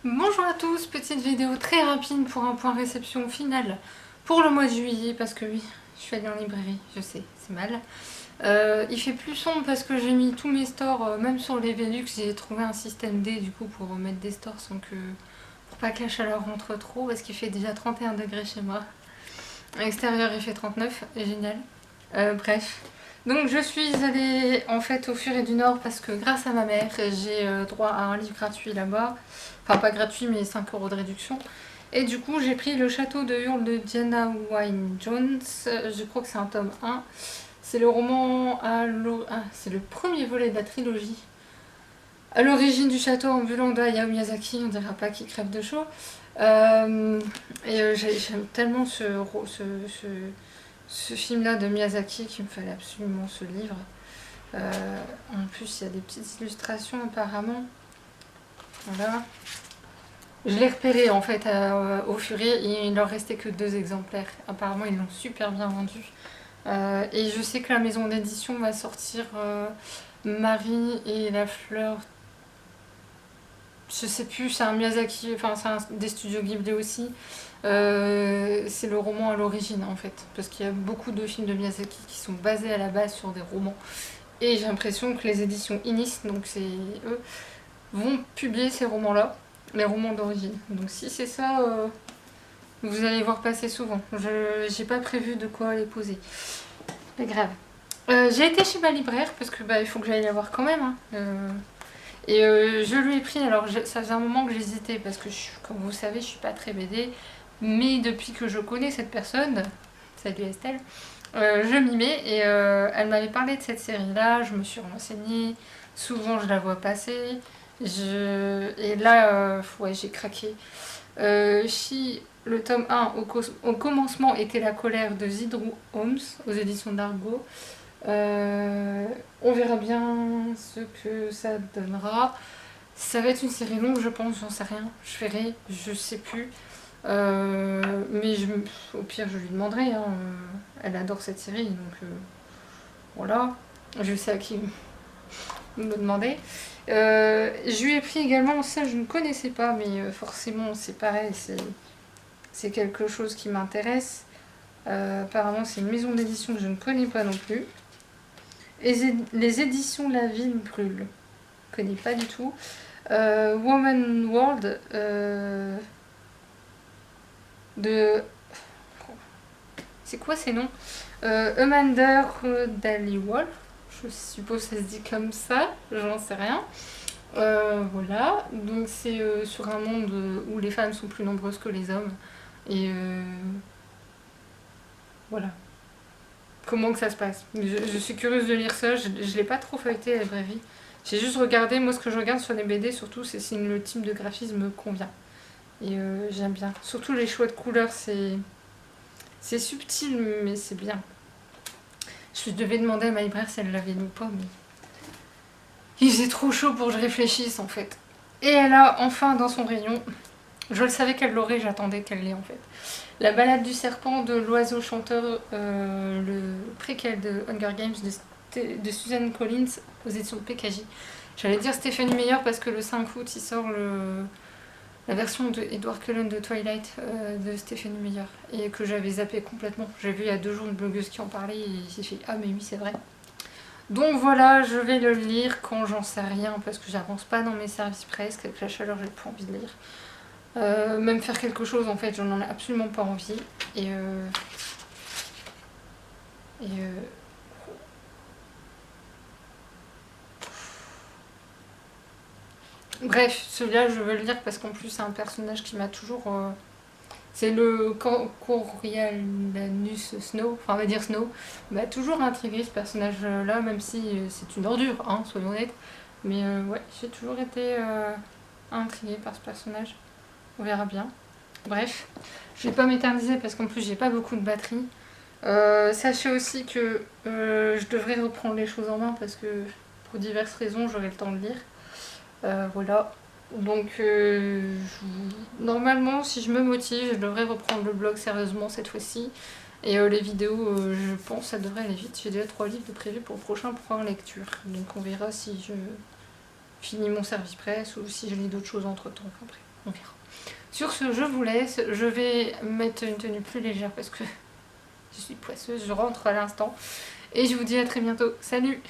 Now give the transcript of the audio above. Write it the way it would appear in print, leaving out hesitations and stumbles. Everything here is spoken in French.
Bonjour à tous, petite vidéo très rapide pour un point réception final pour le mois de juillet, parce que oui, je suis allée en librairie, je sais, c'est mal. Il fait plus sombre parce que j'ai mis tous mes stores, même sur les Velux, j'ai trouvé un système D du coup pour mettre des stores pour pas que la chaleur rentre trop, parce qu'il fait déjà 31 degrés chez moi. À l'extérieur il fait 39, génial. Bref. Donc je suis allée en fait au Furet du Nord parce que grâce à ma mère, j'ai droit à un livre gratuit là-bas. Enfin pas gratuit mais 5 € de réduction. Et du coup j'ai pris le château de Hurle de Diana Wynne Jones. Je crois que c'est un tome 1. C'est le roman c'est le premier volet de la trilogie. À l'origine du château ambulant de Hayao Miyazaki, on dirait pas qu'il crève de chaud. J'aime tellement ce film-là de Miyazaki qu'il me fallait absolument ce livre. En plus, il y a des petites illustrations apparemment. Voilà. Je l'ai repéré en fait au Furet et il leur restait que 2 exemplaires. Apparemment, ils l'ont super bien vendu. Et je sais que la maison d'édition va sortir Marie et la fleur. Je sais plus, c'est un Miyazaki, enfin c'est des studios Ghibli aussi. C'est le roman à l'origine en fait, parce qu'il y a beaucoup de films de Miyazaki qui sont basés à la base sur des romans. Et j'ai l'impression que les éditions Inis, donc c'est eux, vont publier ces romans-là, les romans d'origine. Donc si c'est ça, vous allez voir passer souvent. Je j'ai pas prévu de quoi les poser. Pas grave. J'ai été chez ma libraire parce que il faut que j'aille la voir quand même. Hein. Je lui ai pris, alors ça faisait un moment que j'hésitais parce que comme vous savez je suis pas très BD, mais depuis que je connais cette personne, salut Estelle, je m'y mets et elle m'avait parlé de cette série là, je me suis renseignée, souvent je la vois passer, et là ouais, j'ai craqué. Si le tome 1 au commencement était la colère de Zidrou Holmes aux éditions d'Argo, on verra bien ce que ça donnera. Ça va être une série longue, je pense, j'en sais rien. Je verrai, je sais plus. Mais au pire, je lui demanderai. Hein. Elle adore cette série, donc voilà. Je sais à qui me demander. Je lui ai pris également, ça je ne connaissais pas, mais forcément c'est pareil, c'est quelque chose qui m'intéresse. Apparemment, c'est une maison d'édition que je ne connais pas non plus. Les éditions La Ville Brûle. Je connais pas du tout. Woman World de. C'est quoi ces noms Amanda Daliwal. Je suppose que ça se dit comme ça. J'en sais rien. Voilà. Donc c'est sur un monde où les femmes sont plus nombreuses que les hommes. Et voilà. Comment que ça se passe. Je suis curieuse de lire ça, je l'ai pas trop feuilleté à la vraie vie. J'ai juste regardé, moi ce que je regarde sur les BD surtout, c'est si le type de graphisme me convient. Et j'aime bien. Surtout les choix de couleurs, c'est subtil mais c'est bien. Je devais demander à ma libraire si elle l'avait ou pas, mais il faisait trop chaud pour que je réfléchisse en fait. Et elle a enfin dans son rayon, je le savais qu'elle l'aurait, j'attendais qu'elle l'ait en fait. La balade du serpent de l'oiseau chanteur, le préquel de Hunger Games de Suzanne Collins aux éditions de PKJ. J'allais dire Stéphanie Meyer parce que le 5 août il sort la version de Edward Cullen de Twilight de Stéphanie Meyer et que j'avais zappé complètement. J'ai vu il y a 2 jours une blogueuse qui en parlait et j'ai fait ah mais oui c'est vrai. Donc voilà, je vais le lire quand j'en sais rien parce que j'avance pas dans mes services presque, avec la chaleur j'ai plus envie de lire. Même faire quelque chose en fait, j'en ai absolument pas envie. Et bref, celui-là je veux le lire parce qu'en plus c'est un personnage qui m'a toujours. C'est le Coriolanus Snow, enfin on va dire Snow, m'a toujours intrigué ce personnage-là, même si c'est une ordure, hein, soyons honnêtes. Mais ouais, j'ai toujours été intriguée par ce personnage. On verra bien. Bref, je vais pas m'éterniser parce qu'en plus j'ai pas beaucoup de batterie. Sachez aussi que je devrais reprendre les choses en main parce que pour diverses raisons j'aurai le temps de lire. Voilà. Donc normalement si je me motive je devrais reprendre le blog sérieusement cette fois-ci. Et les vidéos je pense ça devrait aller vite. J'ai déjà 3 livres de prévus pour le prochain programme lecture. Donc on verra si fini mon service presse ou si je lis d'autres choses entre temps. Enfin bref, on verra. Sur ce, je vous laisse. Je vais mettre une tenue plus légère parce que je suis poisseuse, je rentre à l'instant. Et je vous dis à très bientôt. Salut!